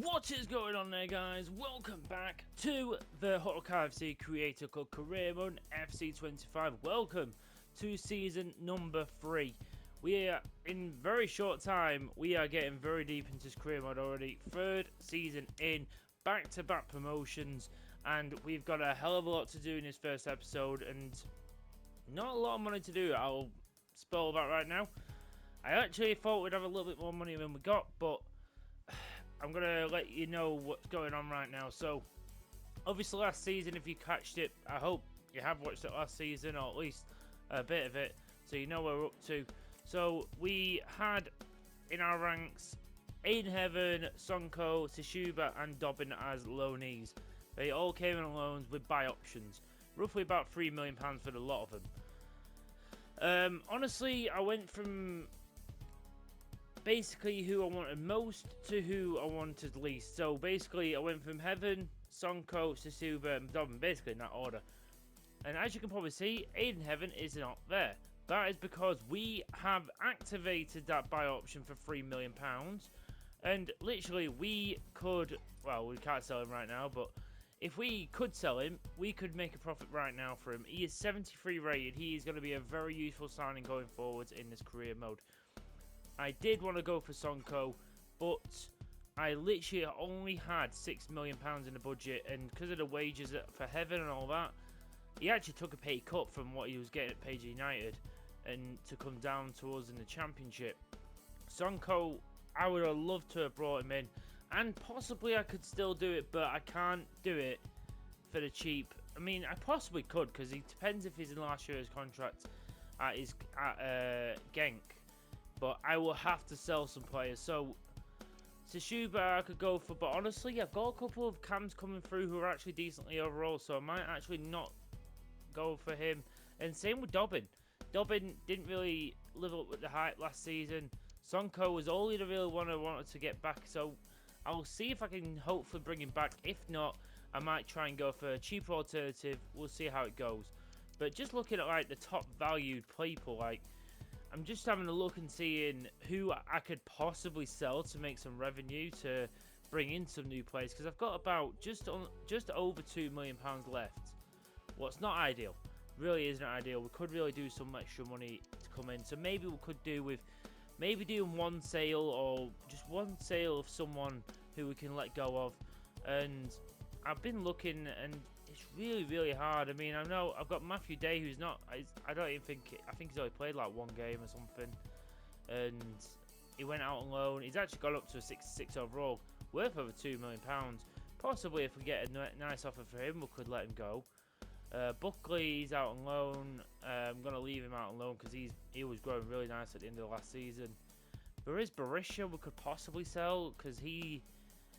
What is going on there, guys? Welcome back to the Hawkeye FC Creator Club Career Mode FC25. Welcome to season number 3. We are, in very short time, we are getting very deep into this career mode already. Third season in, back-to-back promotions, and we've got a hell of a lot to do in this first episode, and not a lot of money to do. I'll spoil that right now. I actually thought we'd have a little bit more money than we got, but I'm going to let you know what's going on right now. So, obviously last season, if you catched it, I hope you have watched it last season, or at least a bit of it, so you know where we're up to. So, we had in our ranks Aiden Heaven, Sonko, Tsuba and Dobbin as loanees. They all came in on loans with buy options. Roughly about £3 million for the lot of them. Honestly, I went from basically who I wanted most to who I wanted least. So basically I went from Heaven, Sonko, Tsuba and Dobbin, basically in that order. And as you can probably see, Aiden Heaven is not there. That is because we have activated that buy option for £3 million. And literally we could, well, we can't sell him right now, but if we could sell him, we could make a profit right now for him. He is 73 rated. He is going to be a very useful signing going forwards in this career mode. I did want to go for Sonko, but I literally only had £6 million in the budget, and because of the wages for Heaven and all that, he actually took a pay cut from what he was getting at Page United and to come down to us in the Championship. Sonko, I would have loved to have brought him in, and possibly I could still do it, but I can't do it for the cheap. I mean, I possibly could, because it depends if he's in last year's contract at Genk. But I will have to sell some players. So, Tsuba I could go for. But honestly, I've got a couple of cams coming through who are actually decently overall. So I might actually not go for him. And same with Dobbin. Dobbin didn't really live up with the hype last season. Sonko was only the real one I wanted to get back. So I'll see if I can hopefully bring him back. If not, I might try and go for a cheaper alternative. We'll see how it goes. But just looking at like the top valued people, like, I'm just having a look and seeing who I could possibly sell to make some revenue to bring in some new players, because I've got about just over £2 million left. What's not ideal, really isn't ideal. We could really do some extra money to come in, so maybe we could do with doing one sale, or just one sale of someone who we can let go of. And I've been looking, and it's really hard. I mean, I know I've got Matthew Day, who's not, I think he's only played like one game or something, and he went out on loan. He's actually got up to a 66 overall, worth over £2 million. Possibly if we get a nice offer for him, we could let him go. Buckley, he's out on loan. I'm going to leave him out on loan because he was growing really nice at the end of the last season. There is Berisha we could possibly sell, because he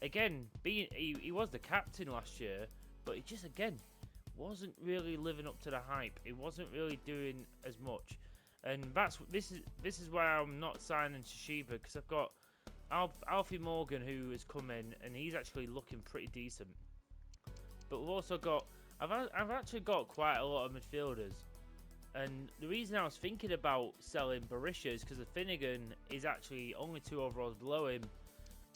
was the captain last year, but he just, again, wasn't really living up to the hype. He wasn't really doing as much. And this is why I'm not signing Tsuba, because I've got Alfie Morgan, who has come in, and he's actually looking pretty decent. But we've also got, I've actually got quite a lot of midfielders. And the reason I was thinking about selling Berisha is because Finnegan is actually only 2 overalls below him.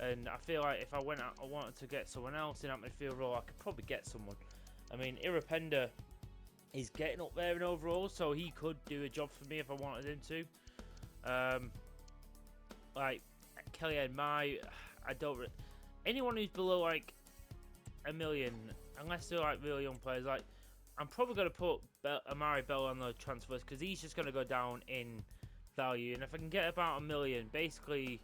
And I feel like if I wanted to get someone else in that midfield role, I could probably get someone. I mean, Irapenda is getting up there in overall, so he could do a job for me if I wanted him to. Like Kellyanne Mai, anyone who's below like $1 million, unless they're like really young players, like I'm probably going to put Amari Bell on the transfer list, because he's just going to go down in value. And if I can get about $1 million, basically,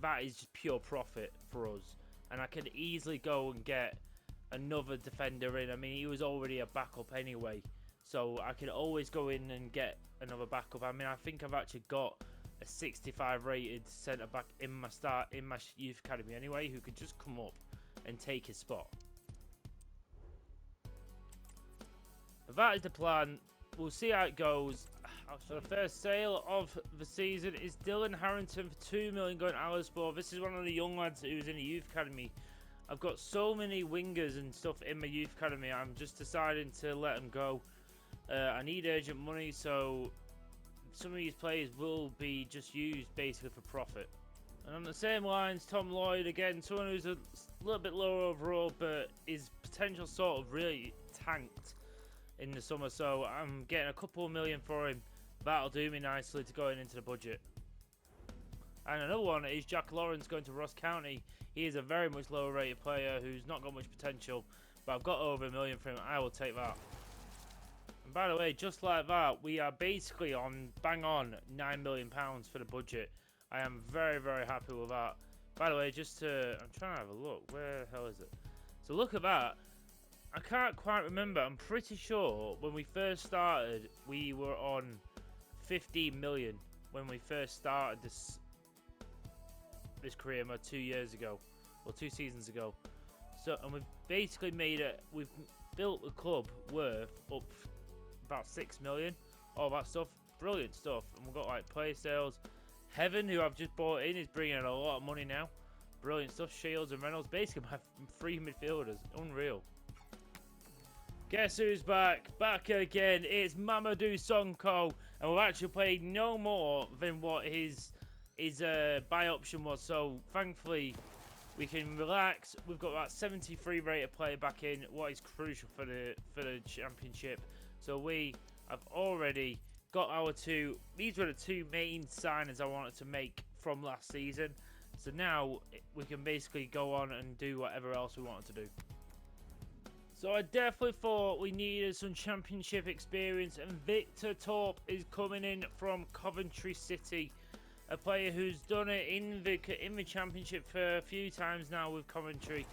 that is just pure profit for us, and I could easily go and get another defender in. I mean, he was already a backup anyway, so I could always go in and get another backup. I mean, I think I've actually got a 65 rated centre back in my youth academy anyway, who could just come up and take his spot. But that is the plan. We'll see how it goes. So the first sale of the season is Dylan Harrington for $2 million going to Alisport. This is one of the young lads who's in the youth academy. I've got so many wingers and stuff in my youth academy. I'm just deciding to let them go. I need urgent money, so some of these players will be just used basically for profit. And on the same lines, Tom Lloyd, again, someone who's a little bit lower overall, but his potential sort of really tanked in the summer. So I'm getting a couple of million for him. That'll do me nicely to going into the budget. And another one is Jack Lawrence going to Ross County. He is a very much lower rated player who's not got much potential, but I've got over $1 million for him. I will take that. And by the way, just like that, we are basically on bang on £9 million for the budget. I am very, very happy with that. By the way, I'm trying to have a look. Where the hell is it? So look at that. I can't quite remember. I'm pretty sure when we first started, we were on 15 million when we first started this career mode 2 years ago, or 2 seasons ago. So, and we've basically we've built the club worth up about 6 million. All that stuff, brilliant stuff. And we've got like play sales. Heaven, who I've just bought in, is bringing in a lot of money now. Brilliant stuff. Shields and Reynolds, basically my 3 midfielders, unreal. Guess who's back? Back again. It's Mamadou Sonko, and we've actually played no more than what his buy option was. So thankfully, we can relax. We've got that 73 rated player back in, what is crucial for the championship. So we have already got our two. These were the 2 main signings I wanted to make from last season. So now we can basically go on and do whatever else we wanted to do. So I definitely thought we needed some championship experience, and Victor Torp is coming in from Coventry City, a player who's done it in the championship for a few times now with Coventry,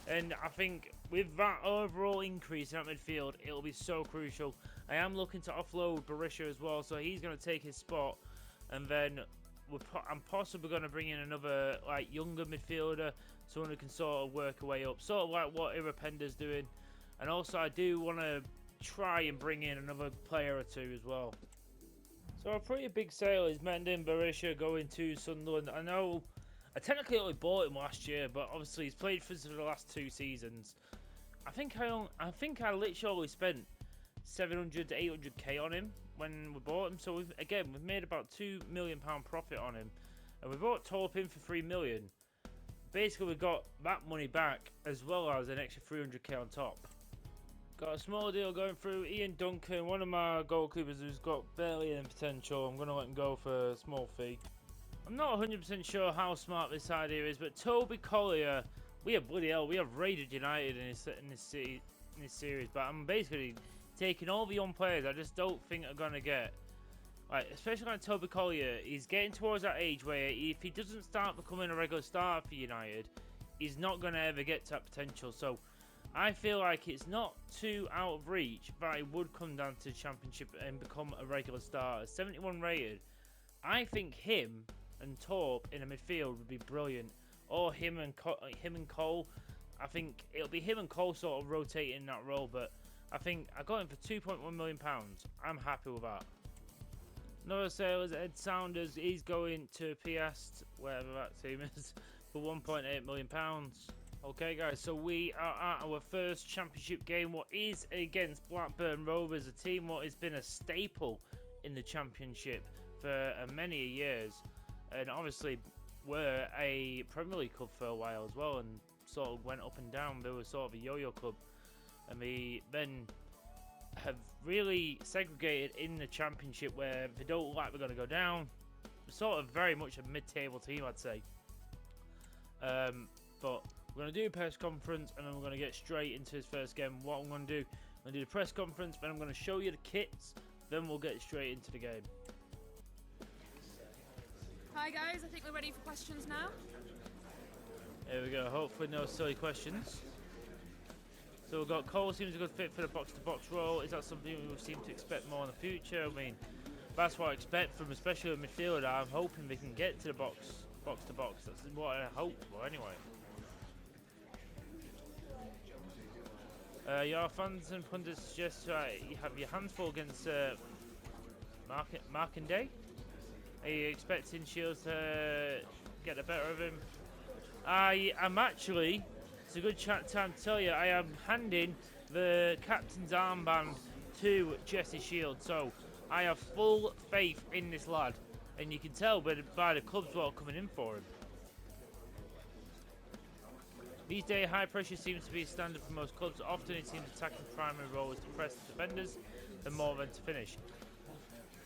and I think with that overall increase in that midfield, it'll be so crucial. I am looking to offload Berisha as well, so he's going to take his spot, and then I'm possibly going to bring in another like younger midfielder, someone who can sort of work a way up, sort of like what Irapenda's doing. And also, I do want to try and bring in another player or 2 as well. So a pretty big sale is Mendon Berisha going to Sunderland. I know I technically only bought him last year, but obviously he's played for the last 2 seasons. I think I literally only spent 700 to 800k on him when we bought him. So we've made about £2 million profit on him, and we bought Torp in for 3 million. Basically, we got that money back as well as an extra 300k on top. Got a small deal going through. Ian Duncan, one of my goalkeepers who's got barely any potential. I'm going to let him go for a small fee. I'm not 100% sure how smart this idea is, but Toby Collier, we have raided United in this series, but I'm basically taking all the young players I just don't think are going to get. Like, especially like Toby Collier, he's getting towards that age where if he doesn't start becoming a regular starter for United, he's not going to ever get to that potential. So I feel like it's not too out of reach that it would come down to the championship and become a regular starter. 71 rated. I think him and Torp in a midfield would be brilliant. Or him and Cole. I think it'll be him and Cole sort of rotating that role. But I think I got him for £2.1 million. I'm happy with that. Another sale is Ed Saunders. He's going to PS, wherever that team is, for £1.8 million. Okay, guys, so we are at our first championship game, what is against Blackburn Rovers, a team what has been a staple in the championship for many years, and obviously were a Premier League club for a while as well, and sort of went up and down. They were sort of a yo-yo club, and they then have really segregated in the championship where they don't look like they're going to go down. Sort of very much a mid-table team, I'd say. But we're going to do a press conference, and then we're going to get straight into his first game. What I'm going to do, I'm going to do the press conference, then I'm going to show you the kits, then we'll get straight into the game. Hi guys, I think we're ready for questions now. Here we go, hopefully no silly questions. So we've got Cole, seems a good fit for the box-to-box role. Is that something we seem to expect more in the future? I mean, that's what I expect from especially a midfielder. I'm hoping they can get to the box-to-box. That's what I hope for anyway. Your fans and pundits suggest you have your hands full against Markandé. Are you expecting Shields to get the better of him? I'm actually, it's a good time to tell you, I am handing the captain's armband to Jesse Shields. So I have full faith in this lad, and you can tell by the clubs what are coming in for him. These days, high pressure seems to be standard for most clubs. Often it seems attacking primary role is to press the defenders and more than to finish.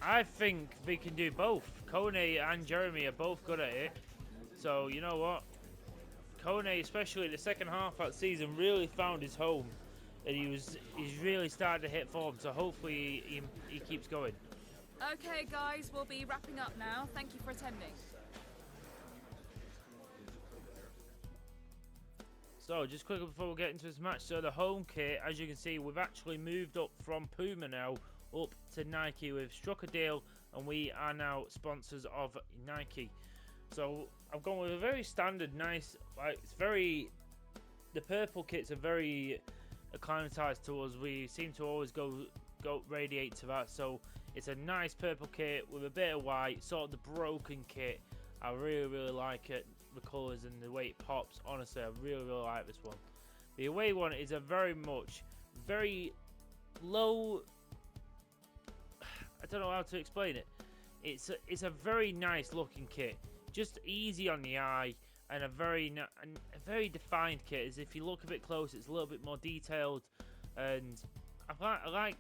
I think they can do both. Kone and Jeremy are both good at it. So, you know what? Kone, especially the second half of that season, really found his home. And he's really started to hit form. So hopefully he keeps going. Okay, guys, we'll be wrapping up now. Thank you for attending. So, just quickly before we get into this match, so the home kit, as you can see, we've actually moved up from Puma now up to Nike. We've struck a deal and we are now sponsors of Nike. So, I've gone with a very standard, nice, like, it's very, the purple kits are very acclimatized to us. We seem to always go radiate to that. So, it's a nice purple kit with a bit of white, sort of the broken kit. I really like it. The colours and the way it pops. Honestly, I really like this one. The away one is a very low. I don't know how to explain it. It's a very nice looking kit, just easy on the eye, and a very defined kit. As if you look a bit close, it's a little bit more detailed, and I like.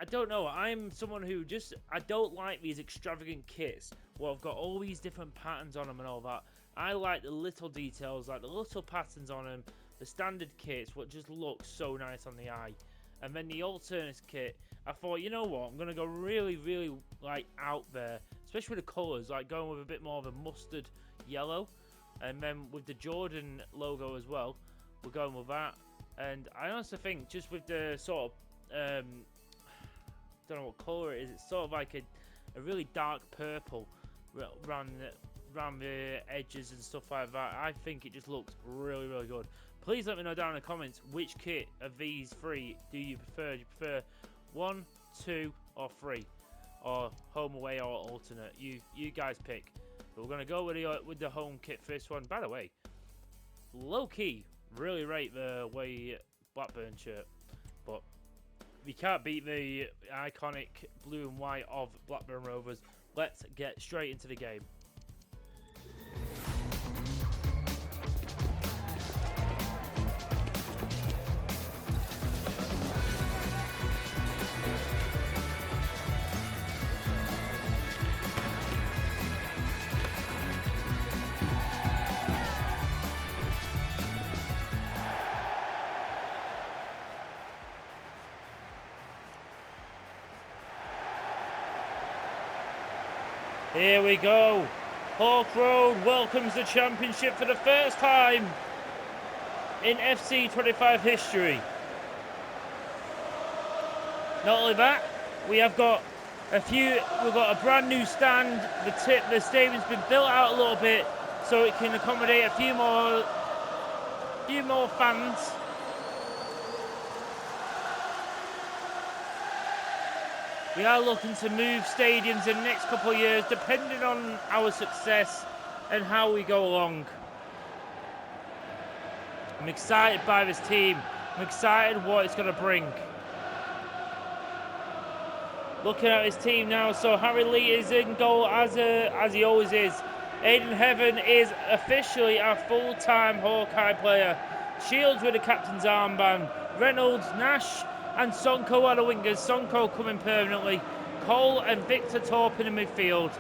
I don't know, I'm someone who I don't like these extravagant kits where I've got all these different patterns on them and all that. I like the little details, like the little patterns on them, the standard kits, what just looks so nice on the eye. And then the alternate kit, I thought, you know what, I'm going to go really, like, out there, especially with the colours, like going with a bit more of a mustard yellow. And then with the Jordan logo as well, we're going with that. And I also think just with the sort of, don't know what colour it is. It's sort of like a really dark purple around the edges and stuff like that. I think it just looks really good. Please let me know down in the comments which kit of these three do you prefer. Do you prefer 1, 2, or 3, or home, away, or alternate? You guys pick. But we're gonna go with the home kit for this one. By the way, low key, really rate the way Blackburn shirt, but. You can't beat the iconic blue and white of Blackburn Rovers. Let's get straight into the game. Here we go. Hawk Road welcomes the championship for the first time in FC 25 history. Not only that, we've got a brand new stand. The stadium's been built out a little bit so it can accommodate a few more fans. We are looking to move stadiums in the next couple of years, depending on our success and how we go along. I'm excited by this team. I'm excited what it's going to bring. Looking at his team now, so Harry Lee is in goal as he always is. Aiden Heaven is officially our full-time Hawkeye player. Shields with the captain's armband. Reynolds, Nash, and Sonko are the wingers. Sonko coming permanently. Cole and Victor Torp in the midfield.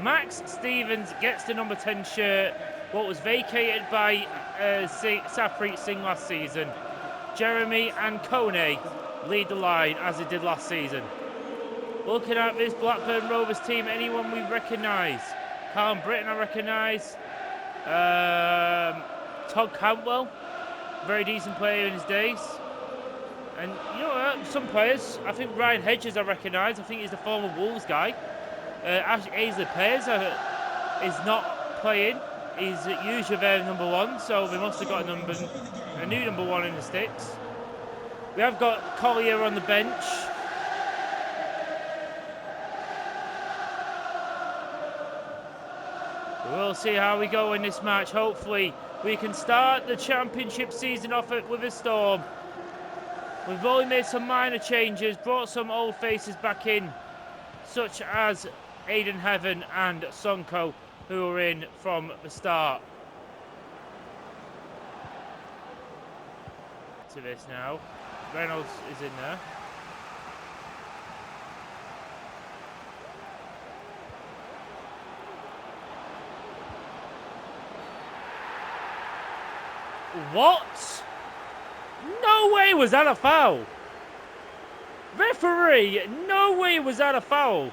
Max Stevens gets the number 10 shirt, what was vacated by Safpreet Singh last season. Jeremy and Kone lead the line as they did last season. Looking at this Blackburn Rovers team, anyone we recognise? Callum Britton I recognise. Todd Cantwell, very decent player in his days. And you know what, some players, I think Ryan Hedges I recognise. I think he's the former Wolves guy. Ainsley Payers is not playing. He's usually their number 1, so they must have got a new number 1 in the sticks. We have got Collier on the bench. We'll see how we go in this match. Hopefully we can start the championship season off with a storm. We've only made some minor changes, brought some old faces back in, such as Aiden Heaven and Sonko, who were in from the start. to this now. Reynolds is in there. What? No way was that a foul. Referee, no way was that a foul.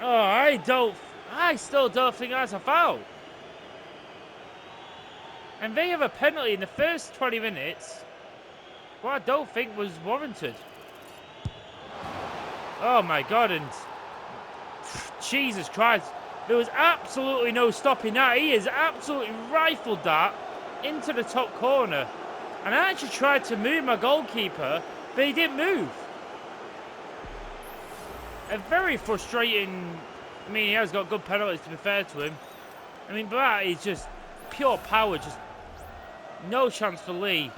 Oh, I still don't think that's a foul. And they have a penalty in the first 20 minutes. What I don't think was warranted. Oh my God, and Jesus Christ. There was absolutely no stopping that. He has absolutely rifled that into the top corner. And I actually tried to move my goalkeeper, but he didn't move. A very frustrating... I mean, he has got good penalties, to be fair to him. I mean, but that is just pure power. Just no chance for Lee.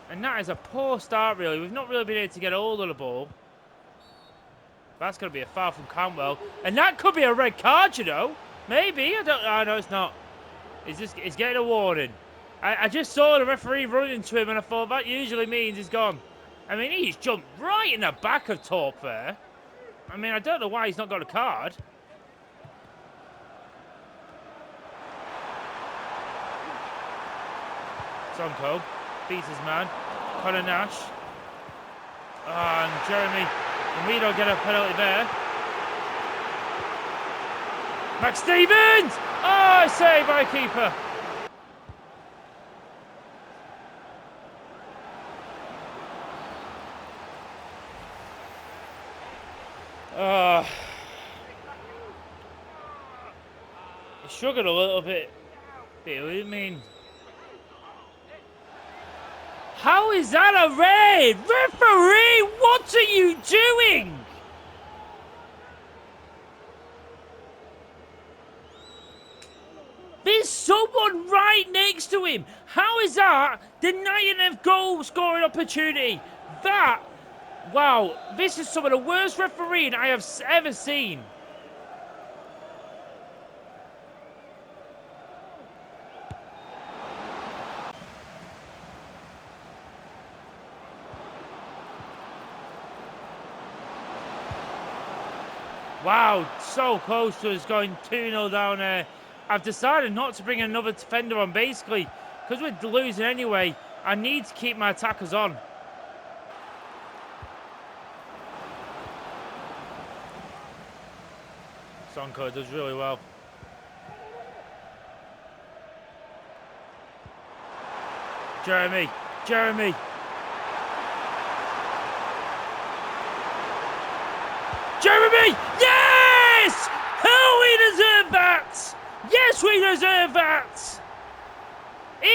And that is a poor start, really. We've not really been able to get a hold of the ball. That's going to be a foul from Cantwell. And that could be a red card, you know. Maybe. I don't know. No, it's not. It's getting a warning. I just saw the referee run into him and I thought that usually means he's gone. I mean, he's jumped right in the back of Torp there. I mean, I don't know why he's not got a card. Sonko beats his man. Connor Nash. Oh, and Jeremy. And we don't get a penalty there. Max Stevens! Oh, saved by keeper. He struggled a little bit. I mean, how is that a red? Referee, what are you doing? There's someone right next to him. How is that denying a goal scoring opportunity? That, wow, this is some of the worst refereeing I have ever seen. Wow, so close to us going 2-0 down there. I've decided not to bring another defender on, basically, because we're losing anyway. I need to keep my attackers on. Sonko does really well. Jeremy. Yes! Oh, we deserve that! Yes, we deserve that!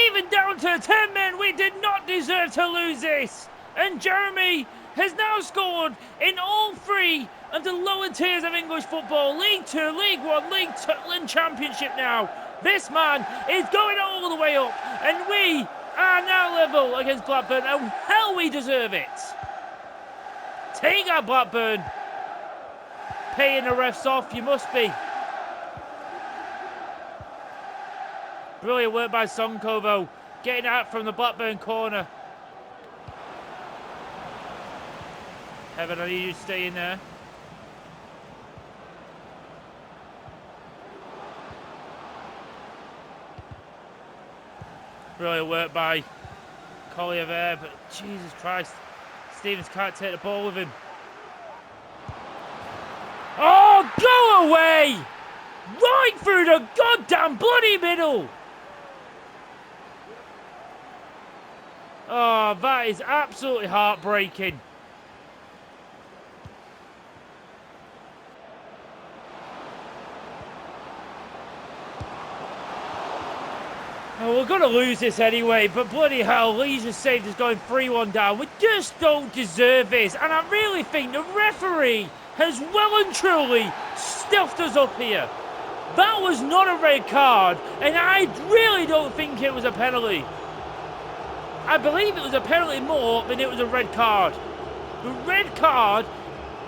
Even down to 10 men, we did not deserve to lose this. And Jeremy has now scored in all three of the lower tiers of English football. League 2, League 1, League Championship now. This man is going all the way up. And we are now level against Blackburn. And hell, we deserve it. Take that, Blackburn. Paying the refs off, you must be. Brilliant work by Sonko, though. Getting out from the Blackburn corner. Evan, I need you to stay in there. Brilliant work by Collier there, but Jesus Christ. Stevens can't take the ball with him. Oh, go away! Right through the goddamn bloody middle! Oh, that is absolutely heartbreaking. Oh, we're going to lose this anyway, but bloody hell, Leeds has saved us going 3-1 down. We just don't deserve this, and I really think the referee has well and truly stuffed us up here. That was not a red card, and I really don't think it was a penalty. I believe it was a penalty more than it was a red card. The red card,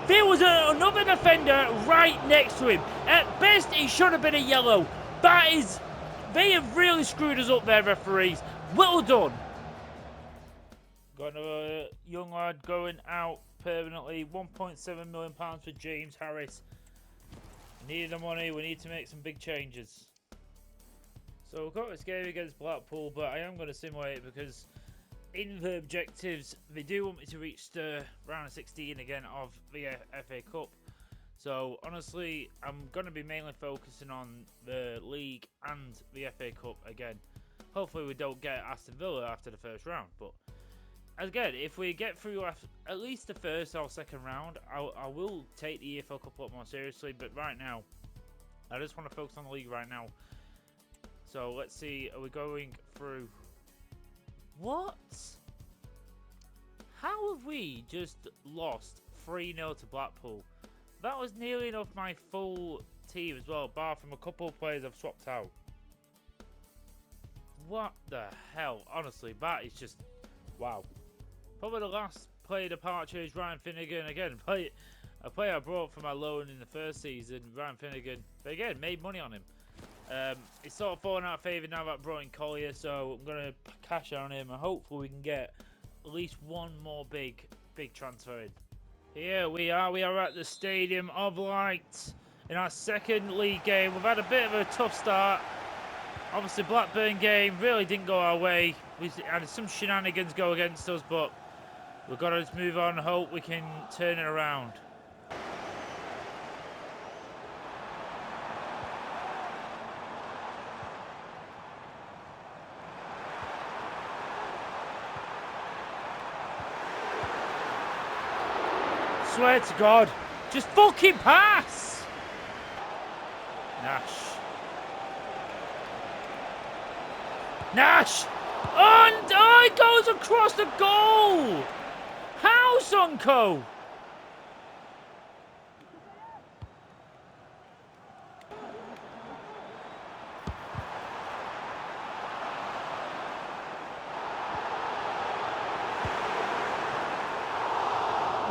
there was another defender right next to him. At best, it should have been a yellow. They have really screwed us up there, referees. Well done. Got another young lad going out permanently. £1.7 million for James Harris. Need the money. We need to make some big changes. So we've got this game against Blackpool, but I am going to simulate it because in the objectives, they do want me to reach the round of 16 again of the FA Cup. So honestly, I'm going to be mainly focusing on the league and the FA Cup again. Hopefully we don't get Aston Villa after the first round, but again, if we get through at least the first or second round, I will take the EFL Cup a lot more seriously. But right now, I just want to focus on the league right now. So let's see, are we going through? What? How have we just lost 3-0 to Blackpool? That was nearly enough my full team as well, bar from a couple of players I've swapped out. What the hell? Honestly, that is just wow. Probably the last player departure is Ryan Finnegan. Again, a player I brought from my loan in the first season, Ryan Finnegan. But again, made money on him. It's sort of falling out of favour now that I brought in Collier, so I'm going to cash on him and hopefully we can get at least one more big transfer in. Here we are at the Stadium of Light in our second league game. We've had a bit of a tough start. Obviously, Blackburn game really didn't go our way. We had some shenanigans go against us, but we've got to just move on and hope we can turn it around. Swear to God, just fucking pass! Nash! And it goes across the goal! How, Sonko?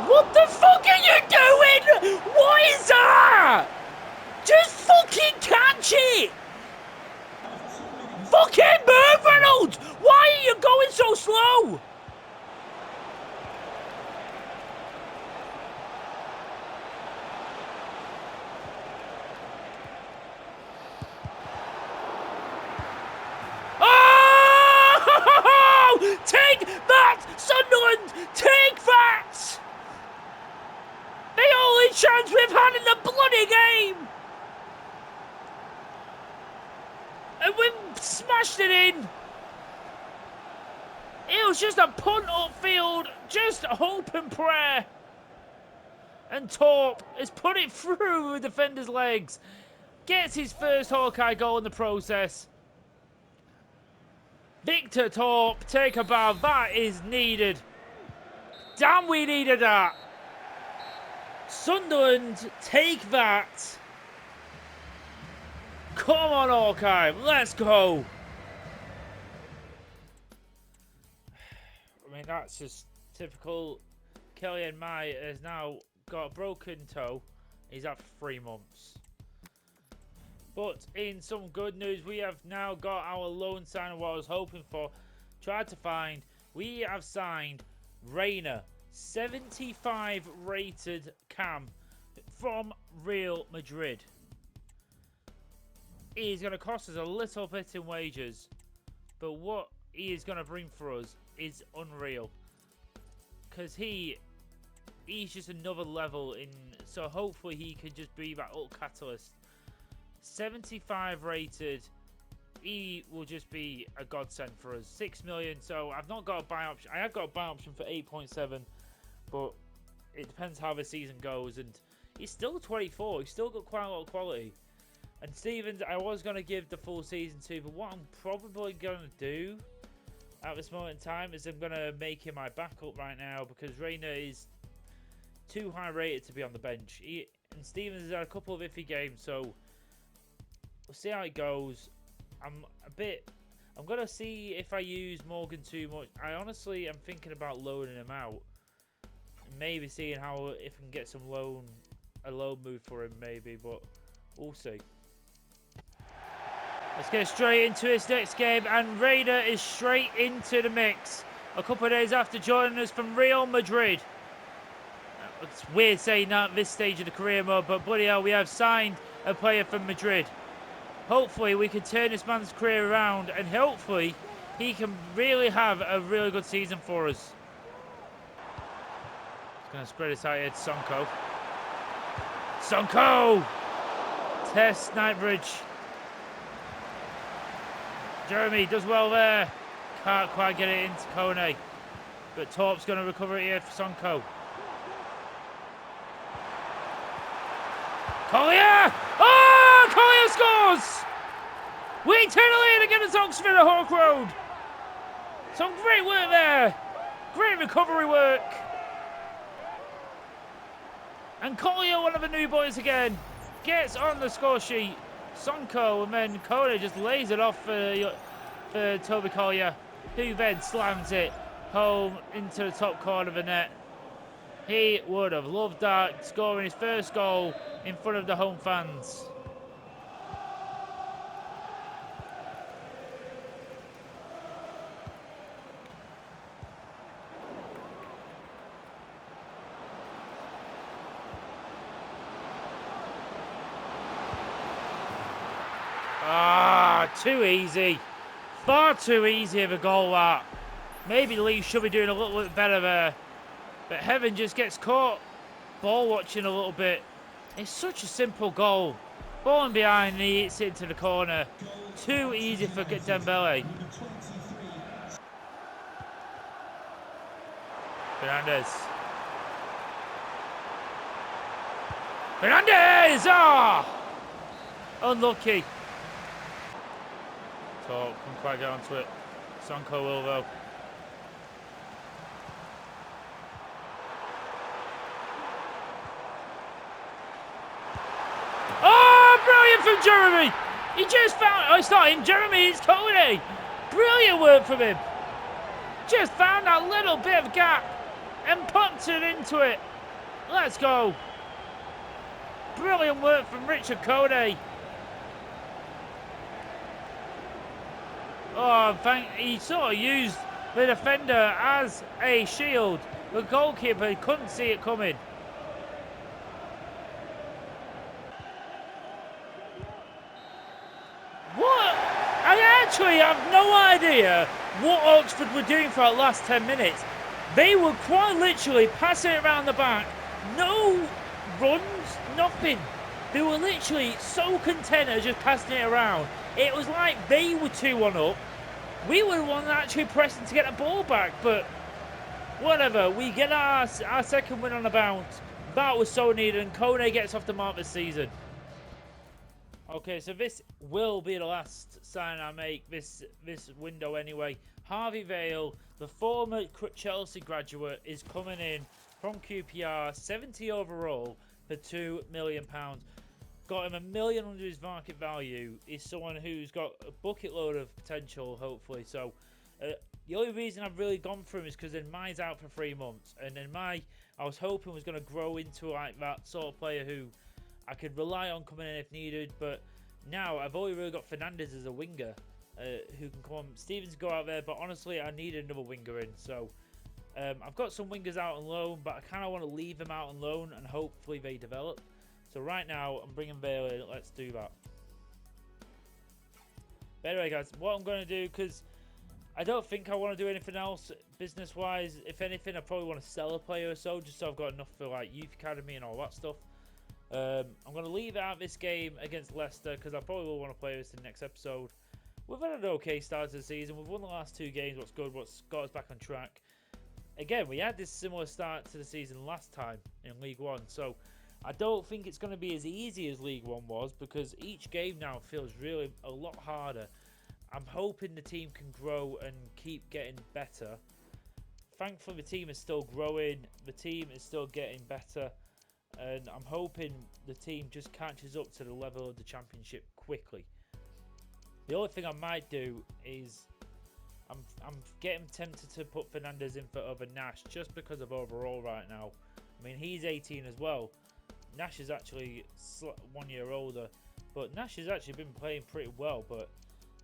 What the fuck are you doing? What is that? Just fucking catch it! Fucking move, Reynolds! Why are you going so slow? Oh! Take that, Sunderland! Take that! The only chance we've had in the bloody game! And we smashed it in! It was just a punt upfield, just hope and prayer. And Torp has put it through the defender's legs. Gets his first Hawkeye goal in the process. Victor Torp, take a bow. That is needed. Damn, we needed that. Sunderland, take that. Come on, Hawkeye, let's go. I mean, that's just typical. Kelly and Mai has now got a broken toe. He's had 3 months. But in some good news, we have now got our loan signing, what I was hoping for. Tried to find. We have signed Reina, 75 rated cam from Real Madrid. He is going to cost us a little bit in wages, but what he is going to bring for us is unreal. Because he's just another level in, so hopefully he can just be that little catalyst. 75 rated, he will just be a godsend for us. 6 million, so I've not got a buy option. I have got a buy option for 8.7, but it depends how the season goes. And he's still 24, he's still got quite a lot of quality. And Stevens, I was going to give the full season to, but what I'm probably going to do at this moment in time is I'm going to make him my backup right now because Reina is too high rated to be on the bench. And Stevens has had a couple of iffy games, so we'll see how it goes. I'm going to see if I use Morgan too much. I honestly am thinking about loaning him out. Maybe seeing how if I can get a loan move for him maybe, but we'll see. Let's get straight into this next game, and Raider is straight into the mix. A couple of days after joining us from Real Madrid. It's weird saying that at this stage of the career mode, but bloody hell, we have signed a player from Madrid. Hopefully we can turn this man's career around, and hopefully he can really have a really good season for us. He's going to spread this out here to Sonko. Sonko! Test Nightbridge. Jeremy does well there. Can't quite get it into Kone. But Torp's going to recover it here for Sonko. Collier! Oh! Collier scores! We turn the lead against Oxford at Hawk Road. Some great work there. Great recovery work. And Collier, one of the new boys again, gets on the score sheet. Sonko, and then Kone just lays it off for Toby Collier, who then slams it home into the top corner of the net. He would have loved that, scoring his first goal in front of the home fans. Too easy. Far too easy of a goal that. Maybe Lee should be doing a little bit better there. But Heaven just gets caught ball watching a little bit. It's such a simple goal. Ball in behind, and he hits it into the corner. Too easy for Dembele. Fernandez. Fernandez! Ah! Unlucky. So, couldn't quite get onto it. Sonko will though. Oh, brilliant from Jeremy! He just found, oh, it's not him, Jeremy, it's Kone! Brilliant work from him! Just found that little bit of gap and popped it into it. Let's go! Brilliant work from Richard Kone. Oh, he sort of used the defender as a shield. The goalkeeper couldn't see it coming. What? I actually have no idea what Oxford were doing for the last 10 minutes. They were quite literally passing it around the back. No runs, nothing. They were literally so content of just passing it around. It was like they were 2-1 up. We were the one actually pressing to get the ball back, but whatever. We get our second win on the bounce. That was so needed, and Kone gets off the mark this season. Okay, so this will be the last sign I make this window anyway. Harvey Vale, the former Chelsea graduate, is coming in from QPR, 70 overall for £2 million. Got him $1 million under his market value. He's someone who's got a bucket load of potential, hopefully. So the only reason I've really gone for him is because then mine's out for 3 months, and then I was hoping was going to grow into like that sort of player who I could rely on coming in if needed. But now I've only really got Fernandez as a winger who can come on. Stevens go out there, but honestly I need another winger in. So I've got some wingers out on loan, but I kind of want to leave them out on loan and hopefully they develop. So right now, I'm bringing Vale in. Let's do that. But anyway, guys, what I'm going to do, because I don't think I want to do anything else business-wise. If anything, I probably want to sell a player or so, just so I've got enough for like youth academy and all that stuff. I'm going to leave out this game against Leicester, because I probably will want to play this in the next episode. We've had an okay start to the season. We've won the last 2 games. What's good, what's got us back on track. Again, we had this similar start to the season last time in League One, so I don't think it's going to be as easy as League One was, because each game now feels really a lot harder. I'm hoping the team can grow and keep getting better. Thankfully, the team is still growing. The team is still getting better. And I'm hoping the team just catches up to the level of the Championship quickly. The only thing I might do is I'm getting tempted to put Fernandez in for over Nash, just because of overall right now. I mean, he's 18 as well. Nash is actually 1 year older, But Nash has actually been playing pretty well, but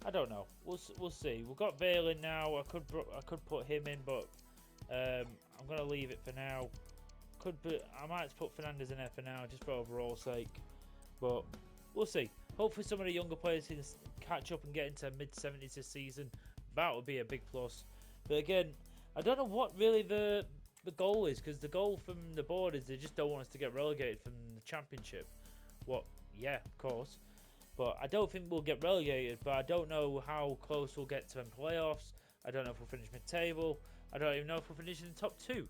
I don't know. We'll see. We've got Bale in now. I could put him in, but I'm gonna leave it for now. I might put Fernandes in there for now, just for overall sake. But we'll see. Hopefully, some of the younger players can catch up and get into mid-70s this season. That would be a big plus. But again, I don't know what really the goal is, because the goal from the board is they just don't want us to get relegated from the Championship. What? Yeah, of course. But I don't think we'll get relegated. But I don't know how close we'll get to them playoffs. I don't know if we'll finish mid-table. I don't even know if we'll finish in the top 2.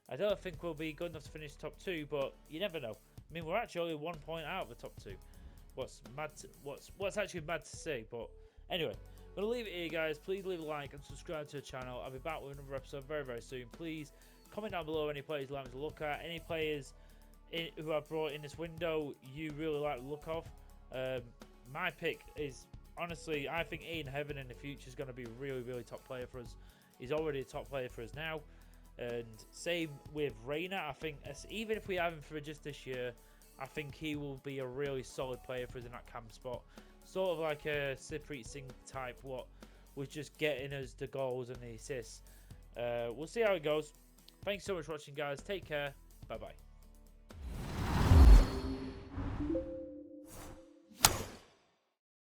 I don't think we'll be good enough to finish top 2, but you never know. I mean, we're actually only 1 point out of the top 2. What's actually mad to say, but anyway, I'm gonna leave it here, guys. Please leave a like and subscribe to the channel. I'll be back with another episode very, very soon. Please comment down below any players you'd like me to look at, any players who I brought in this window you really like the look of. My pick is, honestly, I think Aiden Heaven in the future is going to be a really, really top player for us. He's already a top player for us now. And same with Reina. I think even if we have him for just this year, I think he will be a really solid player for us in that cam spot. Sort of like a Sipreet Singh type, what was just getting us the goals and the assists. We'll see how it goes. Thanks so much for watching, guys. Take care. Bye-bye.